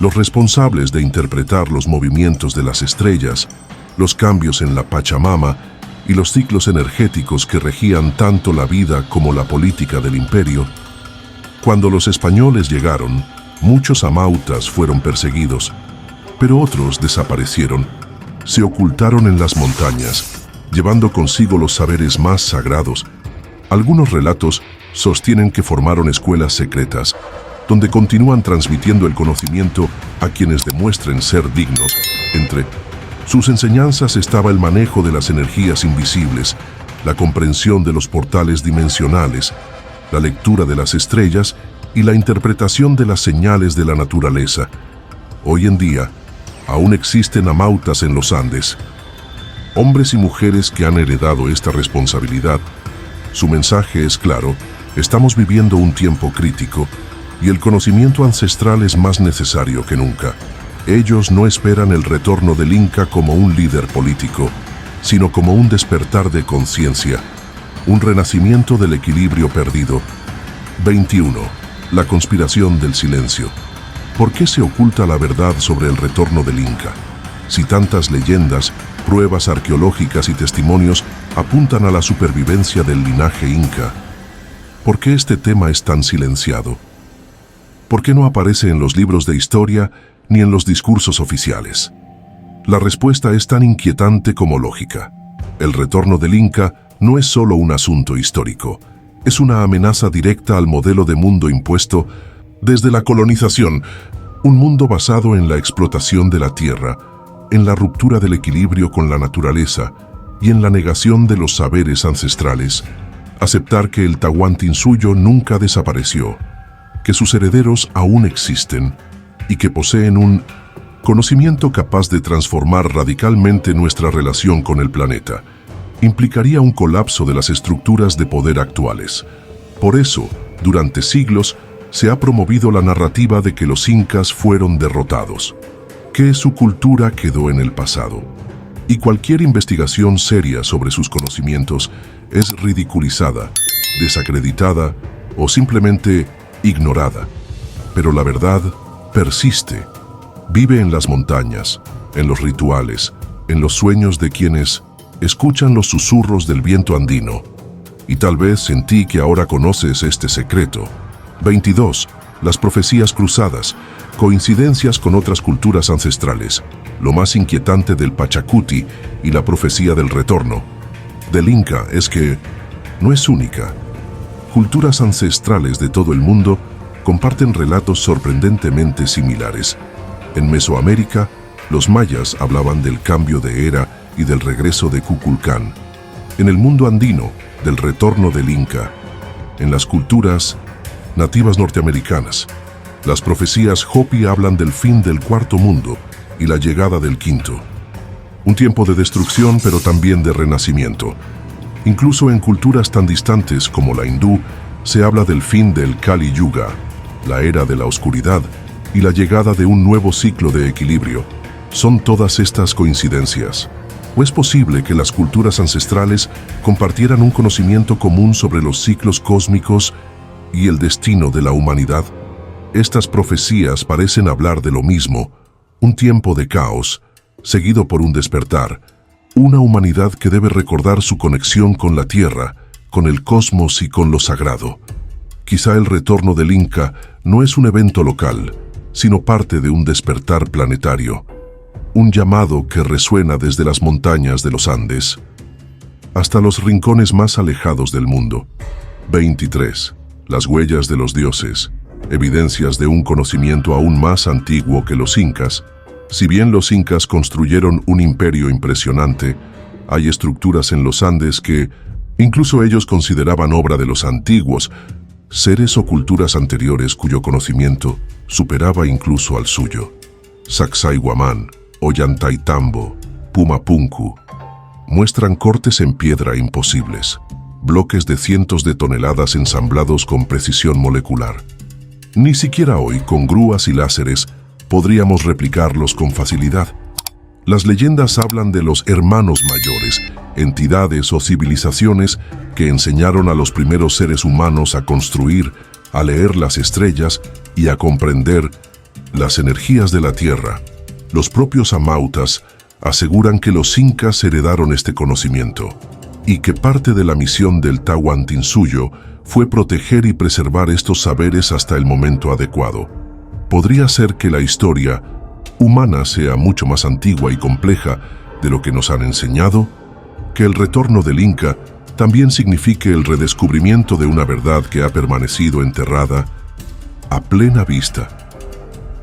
los responsables de interpretar los movimientos de las estrellas, los cambios en la Pachamama y los ciclos energéticos que regían tanto la vida como la política del imperio. Cuando los españoles llegaron, muchos amautas fueron perseguidos, pero otros desaparecieron, se ocultaron en las montañas, llevando consigo los saberes más sagrados. Algunos relatos sostienen que formaron escuelas secretas, donde continúan transmitiendo el conocimiento a quienes demuestren ser dignos. Entre sus enseñanzas estaba el manejo de las energías invisibles, la comprensión de los portales dimensionales, la lectura de las estrellas y la interpretación de las señales de la naturaleza. Hoy en día, aún existen amautas en los Andes, hombres y mujeres que han heredado esta responsabilidad. Su mensaje es claro: estamos viviendo un tiempo crítico y el conocimiento ancestral es más necesario que nunca. Ellos no esperan el retorno del Inca como un líder político, sino como un despertar de conciencia, un renacimiento del equilibrio perdido. 21. La conspiración del silencio. ¿Por qué se oculta la verdad sobre el retorno del Inca? Si tantas leyendas, pruebas arqueológicas y testimonios apuntan a la supervivencia del linaje Inca, ¿por qué este tema es tan silenciado? ¿Por qué no aparece en los libros de historia ni en los discursos oficiales? La respuesta es tan inquietante como lógica. El retorno del Inca no es solo un asunto histórico, es una amenaza directa al modelo de mundo impuesto desde la colonización, un mundo basado en la explotación de la tierra, en la ruptura del equilibrio con la naturaleza y en la negación de los saberes ancestrales. Aceptar que el Tahuantinsuyo nunca desapareció, que sus herederos aún existen y que poseen un conocimiento capaz de transformar radicalmente nuestra relación con el planeta, implicaría un colapso de las estructuras de poder actuales. Por eso, Durante siglos se ha promovido la narrativa de que los incas fueron derrotados, que su cultura quedó en el pasado, y cualquier investigación seria sobre sus conocimientos es ridiculizada, desacreditada o simplemente ignorada. Pero la verdad persiste. Vive en las montañas, en los rituales, en los sueños de quienes escuchan los susurros del viento andino. Y tal vez en ti que ahora conoces este secreto. 22. Las profecías cruzadas, coincidencias con otras culturas ancestrales, lo más inquietante del Pachacuti y la profecía del retorno del Inca es que no es única. Culturas ancestrales de todo el mundo comparten relatos sorprendentemente similares. En Mesoamérica, los mayas hablaban del cambio de era y del regreso de Kukulcán. En el mundo andino, del retorno del Inca. En las culturas nativas norteamericanas, las profecías Hopi hablan del fin del cuarto mundo y la llegada del quinto. Un tiempo de destrucción, pero también de renacimiento. Incluso en culturas tan distantes como la hindú, se habla del fin del Kali Yuga, la era de la oscuridad, y la llegada de un nuevo ciclo de equilibrio. ¿Son todas estas coincidencias? ¿O es posible que las culturas ancestrales compartieran un conocimiento común sobre los ciclos cósmicos y el destino de la humanidad? Estas profecías parecen hablar de lo mismo, un tiempo de caos, seguido por un despertar, una humanidad que debe recordar su conexión con la Tierra, con el cosmos y con lo sagrado. Quizá el retorno del Inca no es un evento local, sino parte de un despertar planetario, un llamado que resuena desde las montañas de los Andes hasta los rincones más alejados del mundo. 23. Las huellas de los dioses, evidencias de un conocimiento aún más antiguo que los incas. Si bien los incas construyeron un imperio impresionante, hay estructuras en los Andes que incluso ellos consideraban obra de los antiguos, seres o culturas anteriores cuyo conocimiento superaba incluso al suyo. Sacsayhuamán, Ollantaytambo, Pumapunku, muestran cortes en piedra imposibles, bloques de cientos de toneladas ensamblados con precisión molecular. Ni siquiera hoy, con grúas y láseres, podríamos replicarlos con facilidad. Las leyendas hablan de los hermanos mayores, entidades o civilizaciones que enseñaron a los primeros seres humanos a construir, a leer las estrellas y a comprender las energías de la Tierra. Los propios amautas aseguran que los incas heredaron este conocimiento y que parte de la misión del Tahuantinsuyo fue proteger y preservar estos saberes hasta el momento adecuado. Podría ser que la historia humana sea mucho más antigua y compleja de lo que nos han enseñado, que el retorno del Inca también signifique el redescubrimiento de una verdad que ha permanecido enterrada a plena vista.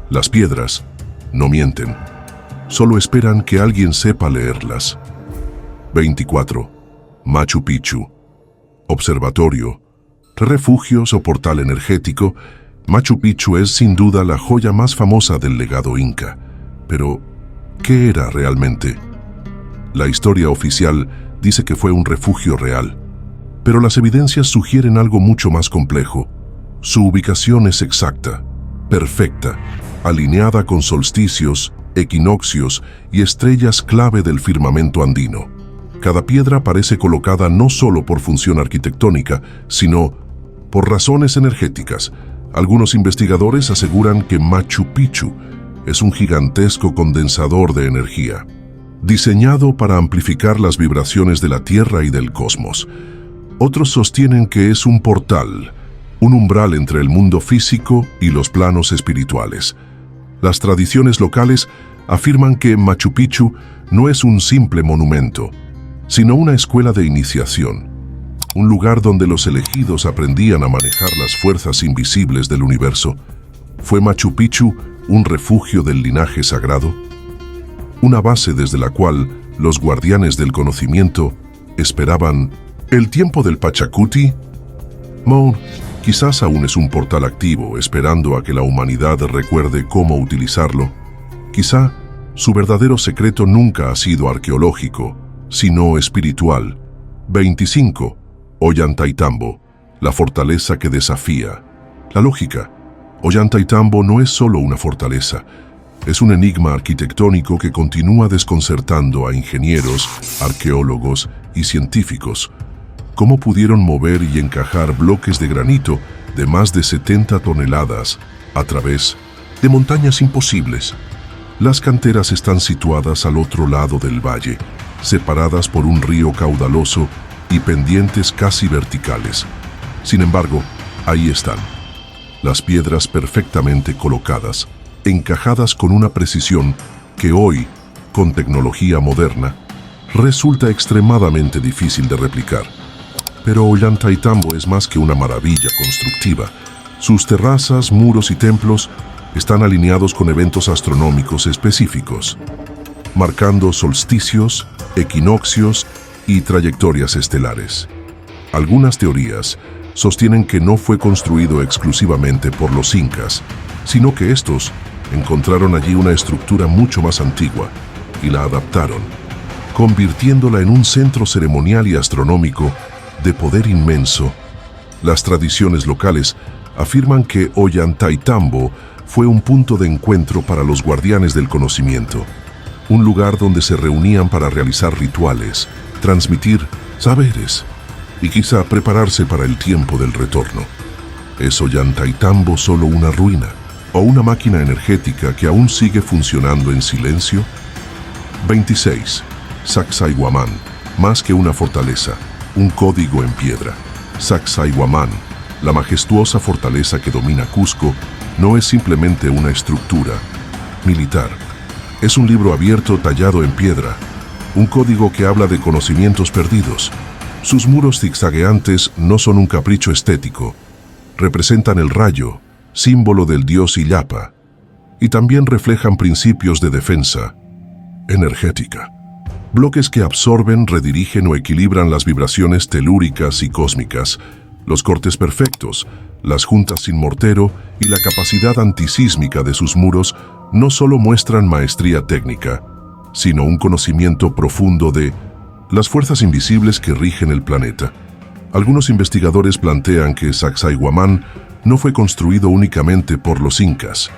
Las piedras no mienten, solo esperan que alguien sepa leerlas. 24. Machu Picchu. Observatorio, refugios o portal energético. Machu Picchu es sin duda la joya más famosa del legado inca. Pero, ¿qué era realmente? La historia oficial dice que fue un refugio real, pero las evidencias sugieren algo mucho más complejo. Su ubicación es exacta, perfecta, alineada con solsticios, equinoccios y estrellas clave del firmamento andino. Cada piedra parece colocada no solo por función arquitectónica, sino por razones energéticas. Algunos investigadores aseguran que Machu Picchu es un gigantesco condensador de energía, diseñado para amplificar las vibraciones de la Tierra y del cosmos. Otros sostienen que es un portal, un umbral entre el mundo físico y los planos espirituales. Las tradiciones locales afirman que Machu Picchu no es un simple monumento, sino una escuela de iniciación, un lugar donde los elegidos aprendían a manejar las fuerzas invisibles del universo. ¿Fue Machu Picchu un refugio del linaje sagrado? Una base desde la cual los guardianes del conocimiento esperaban el tiempo del Pachacuti. Quizás aún es un portal activo, esperando a que la humanidad recuerde cómo utilizarlo. Quizá su verdadero secreto nunca ha sido arqueológico, sino espiritual. 25. Ollantaytambo. la fortaleza que desafía. La lógica. Ollantaytambo no es solo una fortaleza, es un enigma arquitectónico que continúa desconcertando a ingenieros, arqueólogos y científicos. ¿Cómo pudieron mover y encajar bloques de granito de más de 70 toneladas a través de montañas imposibles? Las canteras están situadas al otro lado del valle, separadas por un río caudaloso y pendientes casi verticales. Sin embargo, ahí están, las piedras perfectamente colocadas, encajadas con una precisión que hoy, con tecnología moderna, resulta extremadamente difícil de replicar. Pero Ollantaytambo es más que una maravilla constructiva. Sus terrazas, muros y templos están alineados con eventos astronómicos específicos, marcando solsticios, equinoccios y trayectorias estelares. Algunas teorías sostienen que no fue construido exclusivamente por los incas, sino que estos encontraron allí una estructura mucho más antigua y la adaptaron, convirtiéndola en un centro ceremonial y astronómico de poder inmenso. Las tradiciones locales afirman que Ollantaytambo fue un punto de encuentro para los guardianes del conocimiento, un lugar donde se reunían para realizar rituales, transmitir saberes y quizá prepararse para el tiempo del retorno. ¿Es Ollantaytambo solo una ruina o una máquina energética que aún sigue funcionando en silencio? 26. Sacsayhuamán, más que una fortaleza, un código en piedra. Sacsayhuamán, la majestuosa fortaleza que domina Cusco, no es simplemente una estructura militar. Es un libro abierto tallado en piedra, un código que habla de conocimientos perdidos. Sus muros zigzagueantes no son un capricho estético. Representan el rayo, símbolo del dios Illapa, y también reflejan principios de defensa energética. Bloques que absorben, redirigen o equilibran las vibraciones telúricas y cósmicas, los cortes perfectos, las juntas sin mortero y la capacidad antisísmica de sus muros no solo muestran maestría técnica, sino un conocimiento profundo de las fuerzas invisibles que rigen el planeta. Algunos investigadores plantean que Sacsayhuamán no fue construido únicamente por los incas,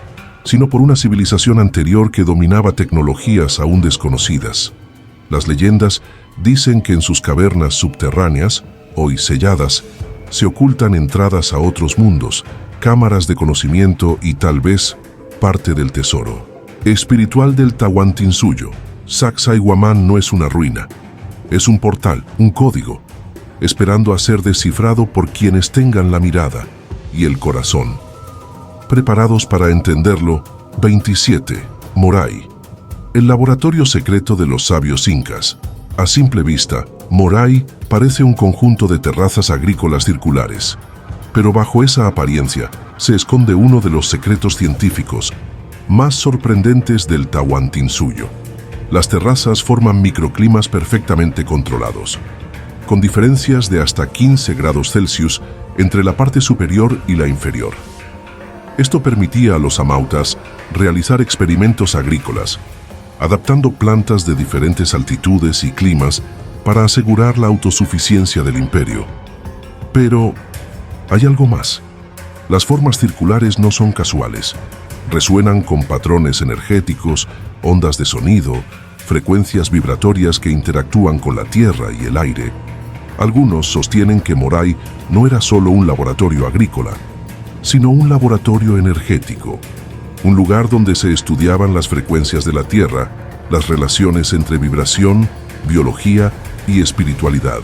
sino por una civilización anterior que dominaba tecnologías aún desconocidas. Las leyendas dicen que en sus cavernas subterráneas, hoy selladas, se ocultan entradas a otros mundos, cámaras de conocimiento y tal vez parte del tesoro espiritual del Tahuantinsuyo. Sacsayhuamán no es una ruina, es un portal, un código, esperando a ser descifrado por quienes tengan la mirada y el corazón preparados para entenderlo. 27. Moray, el laboratorio secreto de los sabios incas. A simple vista, Moray parece un conjunto de terrazas agrícolas circulares, pero bajo esa apariencia se esconde uno de los secretos científicos más sorprendentes del Tahuantinsuyo. Las terrazas forman microclimas perfectamente controlados, con diferencias de hasta 15 grados Celsius entre la parte superior y la inferior. Esto permitía a los amautas realizar experimentos agrícolas, adaptando plantas de diferentes altitudes y climas para asegurar la autosuficiencia del imperio. Pero hay algo más. Las formas circulares no son casuales. Resuenan con patrones energéticos, ondas de sonido, frecuencias vibratorias que interactúan con la tierra y el aire. Algunos sostienen que Moray no era solo un laboratorio agrícola, sino un laboratorio energético, un lugar donde se estudiaban las frecuencias de la tierra, las relaciones entre vibración, biología y espiritualidad.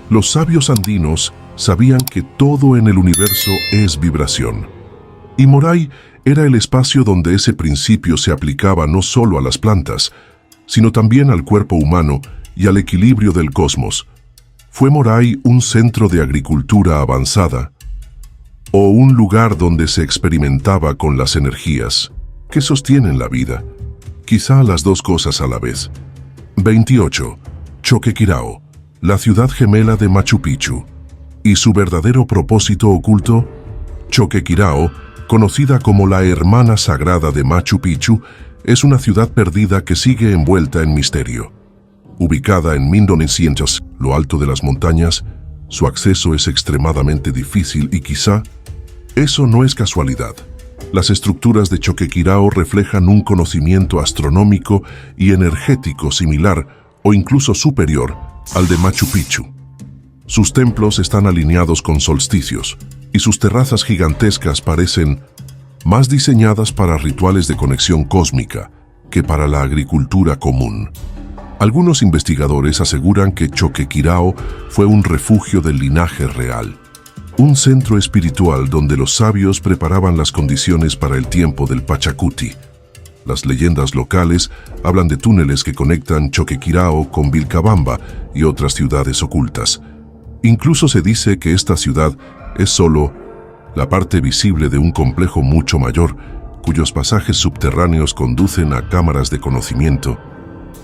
Los sabios andinos sabían que todo en el universo es vibración, y Moray era el espacio donde ese principio se aplicaba no solo a las plantas, sino también al cuerpo humano y al equilibrio del cosmos. ¿Fue Moray un centro de agricultura avanzada o un lugar donde se experimentaba con las energías que sostienen la vida? Quizá las dos cosas a la vez. 28. Choquequirao, la ciudad gemela de Machu Picchu. ¿Y su verdadero propósito oculto? Choquequirao, conocida como la hermana sagrada de Machu Picchu, es una ciudad perdida que sigue envuelta en misterio. Ubicada en 1900, lo alto de las montañas, Su acceso es extremadamente difícil y quizá eso no es casualidad. Las estructuras de Choquequirao reflejan un conocimiento astronómico y energético similar o incluso superior al de Machu Picchu. Sus templos están alineados con solsticios y sus terrazas gigantescas parecen más diseñadas para rituales de conexión cósmica que para la agricultura común. Algunos investigadores aseguran que Choquequirao fue un refugio del linaje real, un centro espiritual donde los sabios preparaban las condiciones para el tiempo del Pachacuti. Las leyendas locales hablan de túneles que conectan Choquequirao con Vilcabamba y otras ciudades ocultas. Incluso se dice que esta ciudad es solo la parte visible de un complejo mucho mayor, cuyos pasajes subterráneos conducen a cámaras de conocimiento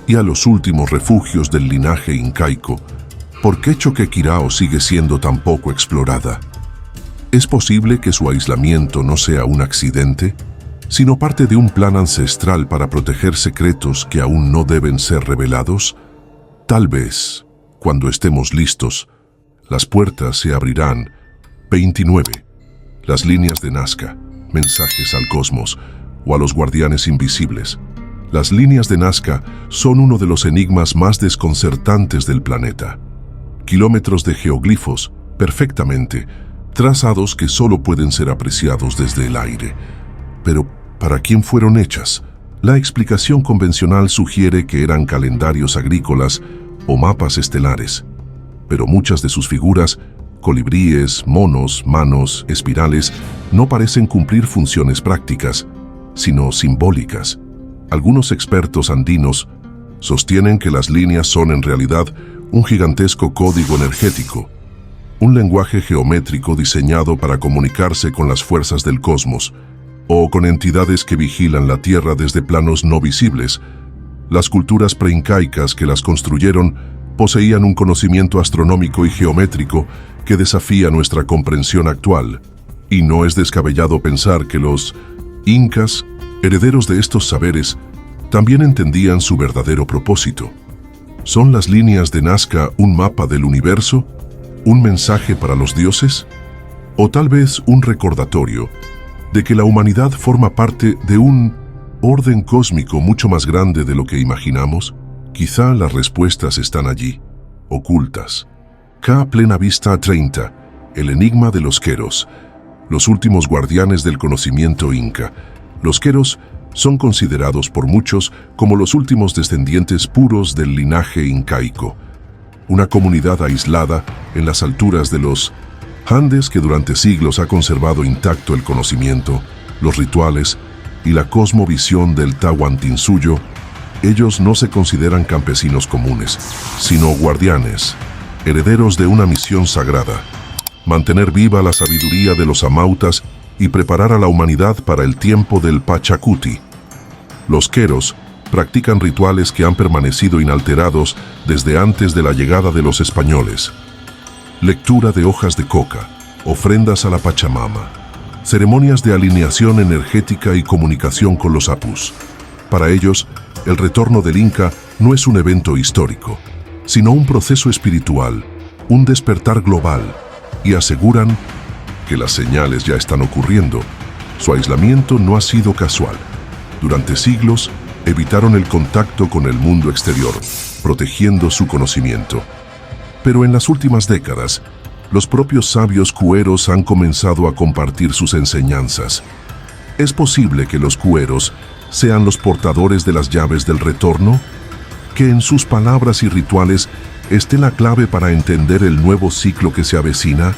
y a los últimos refugios del linaje incaico. ¿Por qué Choquequirao sigue siendo tan poco explorada? ¿Es posible que su aislamiento no sea un accidente, sino parte de un plan ancestral para proteger secretos que aún no deben ser revelados? Tal vez, cuando estemos listos, las puertas se abrirán. 29. Las líneas de Nazca, mensajes al cosmos o a los guardianes invisibles. Las líneas de Nazca son uno de los enigmas más desconcertantes del planeta. Kilómetros de geoglifos, perfectamente trazados que solo pueden ser apreciados desde el aire. Pero, ¿para quién fueron hechas? La explicación convencional sugiere que eran calendarios agrícolas o mapas estelares. Pero muchas de sus figuras, colibríes, monos, manos, espirales, no parecen cumplir funciones prácticas, sino simbólicas. Algunos expertos andinos sostienen que las líneas son en realidad un gigantesco código energético, un lenguaje geométrico diseñado para comunicarse con las fuerzas del cosmos o con entidades que vigilan la Tierra desde planos no visibles. Las culturas preincaicas que las construyeron poseían un conocimiento astronómico y geométrico que desafía nuestra comprensión actual, y no es descabellado pensar que los incas, herederos de estos saberes, también entendían su verdadero propósito. ¿Son las líneas de Nazca un mapa del universo? ¿Un mensaje para los dioses? ¿O tal vez un recordatorio de que la humanidad forma parte de un orden cósmico mucho más grande de lo que imaginamos? Quizá las respuestas están allí, ocultas. K. Plena Vista 30. El enigma de los Queros. Los últimos guardianes del conocimiento inca. Los Queros son considerados por muchos como los últimos descendientes puros del linaje incaico. Una comunidad aislada en las alturas de los Andes que durante siglos ha conservado intacto el conocimiento, los rituales y la cosmovisión del Tahuantinsuyo. Ellos no se consideran campesinos comunes, sino guardianes, herederos de una misión sagrada: mantener viva la sabiduría de los amautas y preparar a la humanidad para el tiempo del Pachacuti. Los Queros practican rituales que han permanecido inalterados desde antes de la llegada de los españoles. Lectura de hojas de coca, ofrendas a la Pachamama, ceremonias de alineación energética y comunicación con los apus. Para ellos, el retorno del Inca no es un evento histórico, sino un proceso espiritual, un despertar global, y aseguran que las señales ya están ocurriendo. Su aislamiento no ha sido casual. Durante siglos, evitaron el contacto con el mundo exterior, protegiendo su conocimiento. Pero en las últimas décadas, los propios sabios cueros han comenzado a compartir sus enseñanzas. ¿Es posible que los cueros sean los portadores de las llaves del retorno? ¿Que en sus palabras y rituales esté la clave para entender el nuevo ciclo que se avecina?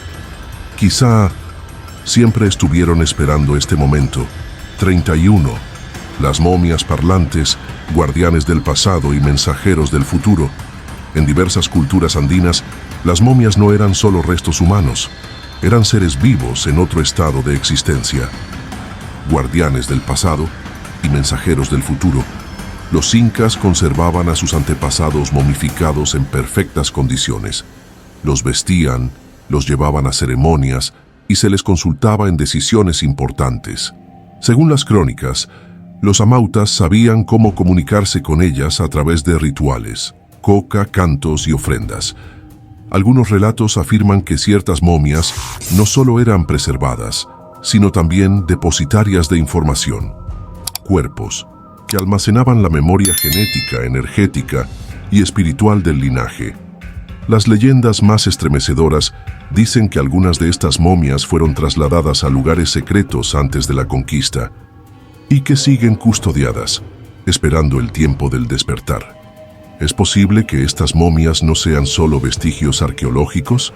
Quizá siempre estuvieron esperando este momento. 31. Las momias parlantes, guardianes del pasado y mensajeros del futuro. En diversas culturas andinas, las momias no eran solo restos humanos, eran seres vivos en otro estado de existencia. Guardianes del pasado y mensajeros del futuro. Los incas conservaban a sus antepasados momificados en perfectas condiciones. Los vestían, los llevaban a ceremonias y se les consultaba en decisiones importantes. Según las crónicas, los amautas sabían cómo comunicarse con ellas a través de rituales, coca, cantos y ofrendas. Algunos relatos afirman que ciertas momias no solo eran preservadas, sino también depositarias de información. Cuerpos que almacenaban la memoria genética, energética y espiritual del linaje. Las leyendas más estremecedoras dicen que algunas de estas momias fueron trasladadas a lugares secretos antes de la conquista y que siguen custodiadas, esperando el tiempo del despertar. ¿Es posible que estas momias no sean solo vestigios arqueológicos?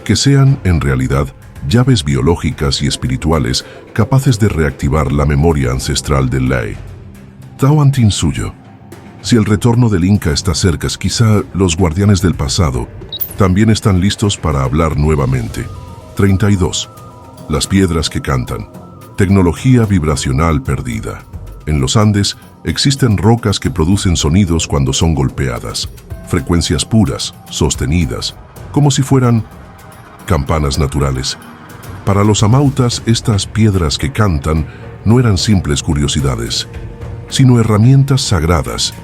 Que sean, en realidad, llaves biológicas y espirituales capaces de reactivar la memoria ancestral del Lai. Tahuantinsuyo. Si el retorno del Inca está cerca, quizá los guardianes del pasado también están listos para hablar nuevamente. 32. Las piedras que cantan. Tecnología vibracional perdida. En los Andes existen rocas que producen sonidos cuando son golpeadas, frecuencias puras, sostenidas, como si fueran campanas naturales. Para los amautas, estas piedras que cantan no eran simples curiosidades, sino herramientas sagradas,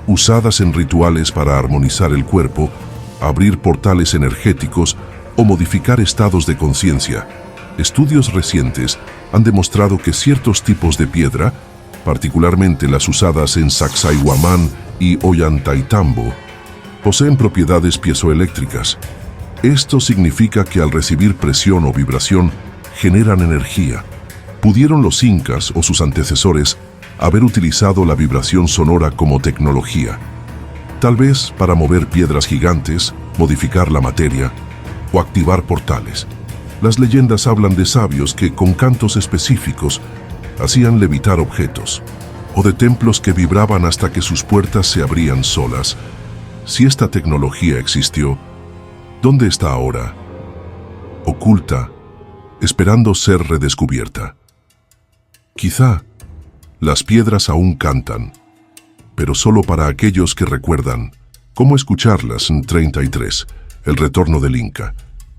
usadas en rituales para armonizar el cuerpo, abrir portales energéticos o modificar estados de conciencia. Estudios recientes han demostrado que ciertos tipos de piedra, particularmente las usadas en Sacsayhuamán y Ollantaytambo, poseen propiedades piezoeléctricas. Esto significa que al recibir presión o vibración, generan energía. ¿Pudieron los incas o sus antecesores haber utilizado la vibración sonora como tecnología? Tal vez para mover piedras gigantes, modificar la materia o activar portales. Las leyendas hablan de sabios que, con cantos específicos, hacían levitar objetos, o de templos que vibraban hasta que sus puertas se abrían solas. Si esta tecnología existió, ¿dónde está ahora? Oculta, esperando ser redescubierta. Quizá las piedras aún cantan, pero solo para aquellos que recuerdan. ¿Cómo escucharlas? 33. El retorno del Inca.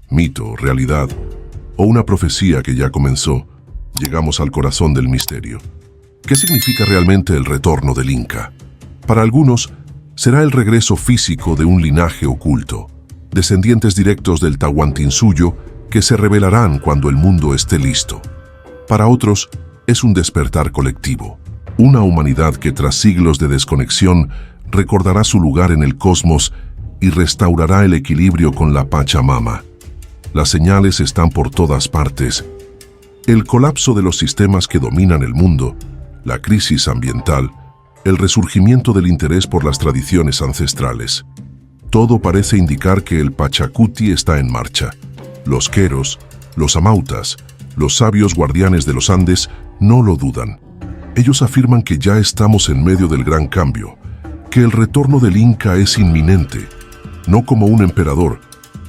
Mito, realidad o una profecía que ya comenzó. Llegamos al corazón del misterio. ¿Qué significa realmente el retorno del Inca? Para algunos, será el regreso físico de un linaje oculto, descendientes directos del Tahuantinsuyo que se revelarán cuando el mundo esté listo. Para otros, es un despertar colectivo, una humanidad que tras siglos de desconexión recordará su lugar en el cosmos y restaurará el equilibrio con la Pachamama. Las señales están por todas partes. El colapso de los sistemas que dominan el mundo, la crisis ambiental, el resurgimiento del interés por las tradiciones ancestrales. Todo parece indicar que el Pachacuti está en marcha. Los queros, los amautas, los sabios guardianes de los Andes no lo dudan. Ellos afirman que ya estamos en medio del gran cambio, que el retorno del Inca es inminente, no como un emperador,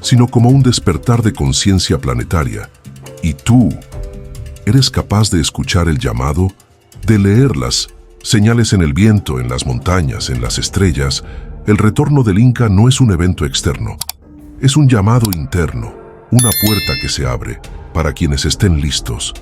sino como un despertar de conciencia planetaria. ¿Y tú? ¿Eres capaz de escuchar el llamado? ¿De leer las señales en el viento, en las montañas, en las estrellas? El retorno del Inca no es un evento externo. Es un llamado interno, una puerta que se abre para quienes estén listos.